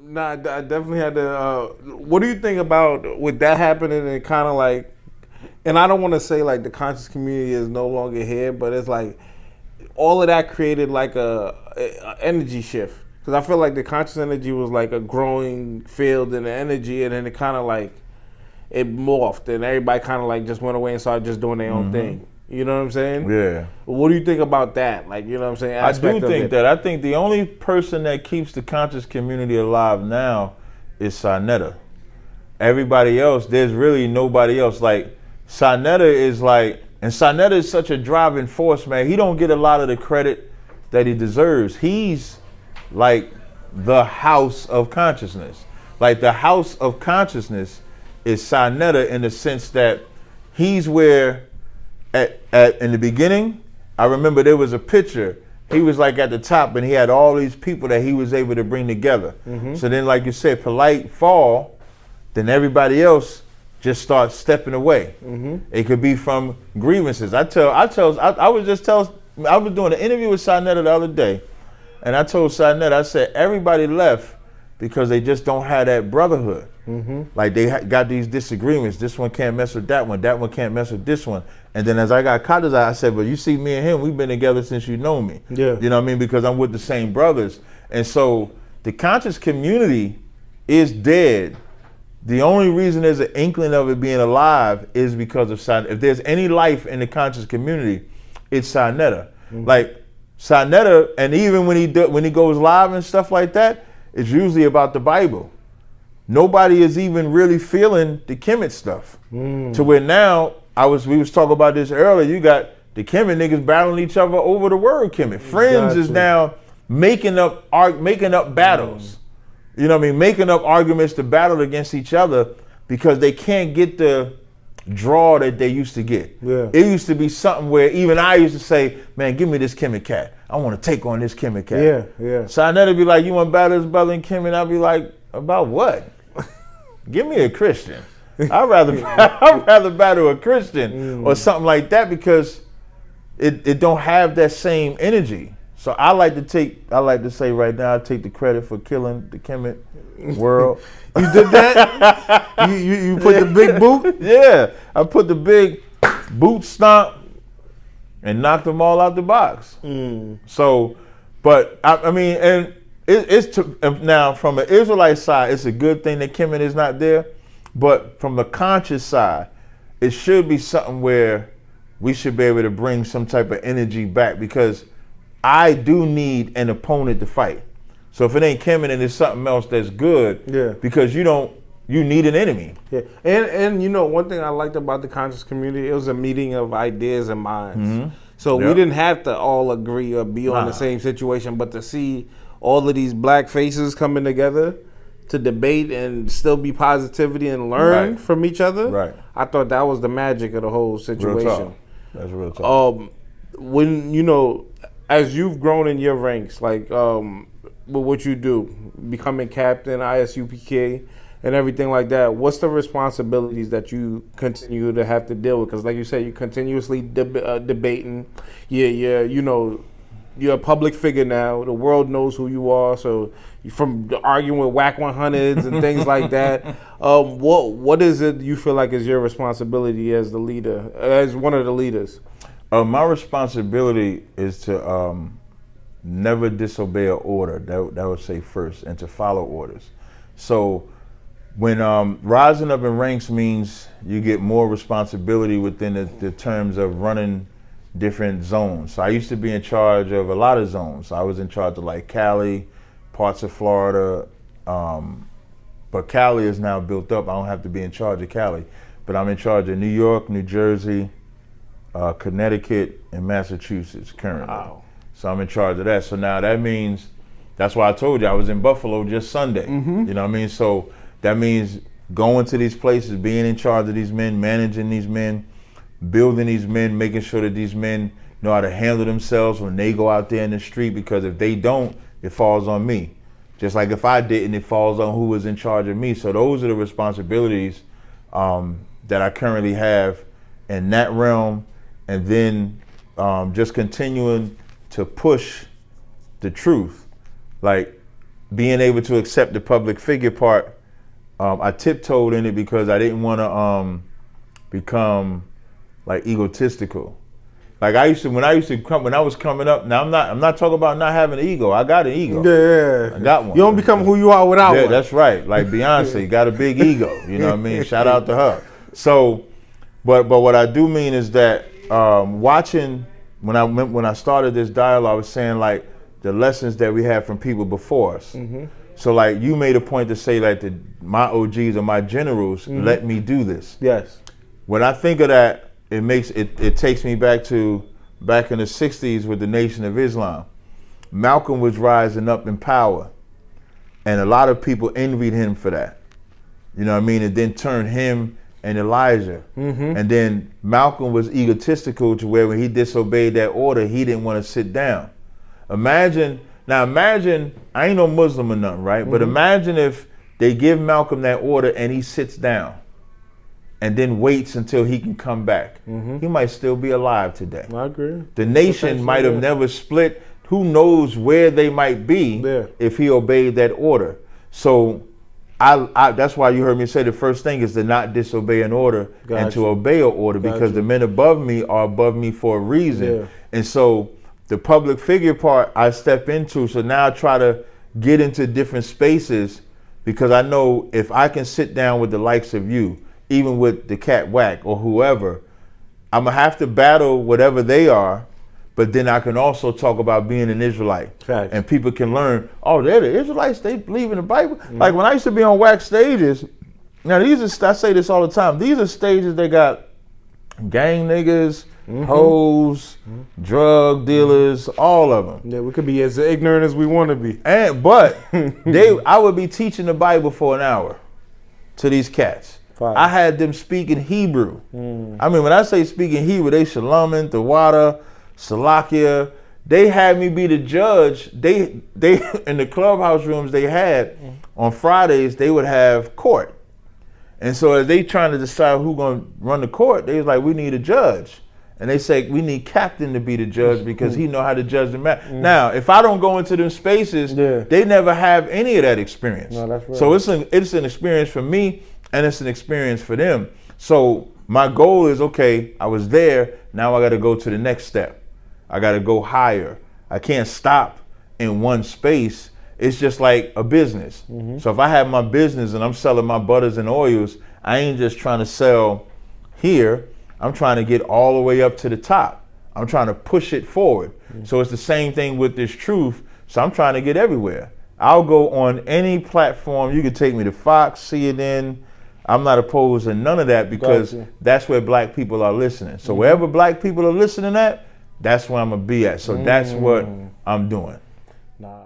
Nah, I definitely had to. What do you think about with that happening and kind of like, and I don't want to say like the conscious community is no longer here, but it's like all of that created like a energy shift because I feel like the conscious energy was like a growing field in the energy, and then it kind of like it morphed, and everybody kind of like just went away and started just doing their own thing. You know what I'm saying? Yeah. What do you think about that? Like, you know what I'm saying? I do think that. I think the only person that keeps the conscious community alive now is Sarnetta. Everybody else, there's really nobody else. Like, Sarnetta is like, and Sarnetta is such a driving force, man. He don't get a lot of the credit that he deserves. He's like the house of consciousness. Like, the house of consciousness is Sarnetta in the sense that he's where in the beginning, I remember there was a picture. He was like at the top, and he had all these people that he was able to bring together. So then, like you said, Polight fall, then everybody else just starts stepping away. It could be from grievances. I was doing an interview with Sarnetta the other day, and I told Sarnetta, I said, everybody left because they just don't have that brotherhood. Like they got these disagreements. This one can't mess with that one can't mess with this one. And then as I got Tazaryach, I said, well, you see me and him, we've been together since you know me. Yeah. You know what I mean? Because I'm with the same brothers. And so the conscious community is dead. The only reason there's an inkling of it being alive is because of Sarnetta. If there's any life in the conscious community, it's Sarnetta. Like Sarnetta, and even when he goes live and stuff like that, it's usually about the Bible. Nobody is even really feeling the Kemet stuff. To where now, we was talking about this earlier, you got the Kemet niggas battling each other over the word Kemet. Friends is now making up battles. You know what I mean? Making up arguments to battle against each other because they can't get the draw that they used to get. Yeah. It used to be something where even I used to say, man, give me this Kemet cat. I want to take on this Kemet cat. Yeah. So I'd be like, you want to battle this brother in Kemet? I'd be like, about what? Give me a Christian. I'd rather battle a Christian or something like that because it don't have that same energy. So I like to say right now, I take the credit for killing the Kemet world. You did that? you put the big boot? Yeah, I put the big boot stomp and knocked them all out the box. So, but I mean, and now from an Israelite side, it's a good thing that Kemet is not there. But from the conscious side, it should be something where we should be able to bring some type of energy back because I do need an opponent to fight. So if it ain't Kemet and it's something else that's good, because you need an enemy. Yeah, and you know, one thing I liked about the conscious community, it was a meeting of ideas and minds. So we didn't have to all agree or be on the same situation, but to see all of these black faces coming together to debate and still be positivity and learn from each other. I thought that was the magic of the whole situation. Real talk. That's real talk. When, you know, as you've grown in your ranks, like with what you do, becoming captain, ISUPK, and everything like that, what's the responsibilities that you continue to have to deal with? Because like you said, you're continuously debating. You're a public figure now. The world knows who you are. So from arguing with whack 100s and things like that, what is it you feel like is your responsibility as the leader, as one of the leaders? My responsibility is to never disobey an order. That would say first, and to follow orders. So when rising up in ranks means you get more responsibility within the terms of running different zones. So I used to be in charge of a lot of zones. I was in charge of like Cali, parts of Florida, but Cali is now built up. I don't have to be in charge of Cali, but I'm in charge of New York, New Jersey, Connecticut, and Massachusetts currently. Wow. So I'm in charge of that. So now that means, that's why I told you I was in Buffalo just Sunday. You know what I mean? So that means going to these places, being in charge of these men, managing these men, building these men, making sure that these men know how to handle themselves when they go out there in the street, because if they don't, it falls on me. Just like if I didn't, it falls on who was in charge of me. So those are the responsibilities that I currently have in that realm. And then just continuing to push the truth. Like being able to accept the public figure part, I tiptoed in it because I didn't want to become like egotistical. Like when I was coming up. Now I'm not talking about not having an ego. I got an ego. Yeah, I got one. You don't become who you are without one. That's right. Like Beyonce got a big ego. You know what I mean? Shout out to her. So, but what I do mean is that watching when I started this dialogue, I was saying like the lessons that we had from people before us. Mm-hmm. So like you made a point to say like my OGs or my generals let me do this. Yes. When I think of that, it takes me back in the 60s with the Nation of Islam. Malcolm was rising up in power, and a lot of people envied him for that. You know what I mean? It then turned him and Elijah. Mm-hmm. And then Malcolm was egotistical to where when he disobeyed that order, he didn't want to sit down. Imagine, I ain't no Muslim or nothing, right? Mm-hmm. But imagine if they give Malcolm that order and he sits down and then waits until he can come back. Mm-hmm. He might still be alive today. I agree. The nation might have never split. Who knows where they might be if he obeyed that order. So I that's why you heard me say the first thing is to not disobey an order and to obey an order, because the men above me are above me for a reason. Yeah. And so the public figure part I step into, so now I try to get into different spaces, because I know if I can sit down with the likes of you, even with the Cat Whack or whoever, I'm gonna have to battle whatever they are, but then I can also talk about being an Israelite. Fact. And people can learn, oh, they're the Israelites, they believe in the Bible. Mm-hmm. Like when I used to be on Whack stages, now I say this all the time, these are stages that got gang niggas, hoes, drug dealers, all of them. Yeah, we could be as ignorant as we want to be. But I would be teaching the Bible for an hour to these cats. Fine. I had them speaking Hebrew. I mean, when I say speaking Hebrew, they Shalamin, Tawada, Salakia. They had me be the judge. They in the clubhouse rooms they had on Fridays, they would have court. And so as they trying to decide who gonna run the court, they was like, we need a judge. And they say, we need Captain to be the judge because he know how to judge the matter. Now, if I don't go into them spaces, they never have any of that experience. No, that's right. So it's an experience for me, and it's an experience for them. So my goal is, okay, I was there, now I gotta go to the next step. I gotta go higher. I can't stop in one space. It's just like a business. So if I have my business and I'm selling my butters and oils, I ain't just trying to sell here. I'm trying to get all the way up to the top. I'm trying to push it forward. So it's the same thing with this truth. So I'm trying to get everywhere. I'll go on any platform. You can take me to Fox, CNN. I'm not opposed to none of that, because that's where black people are listening. So wherever black people are listening at, that's where I'm gonna be at. So that's what I'm doing. Nah.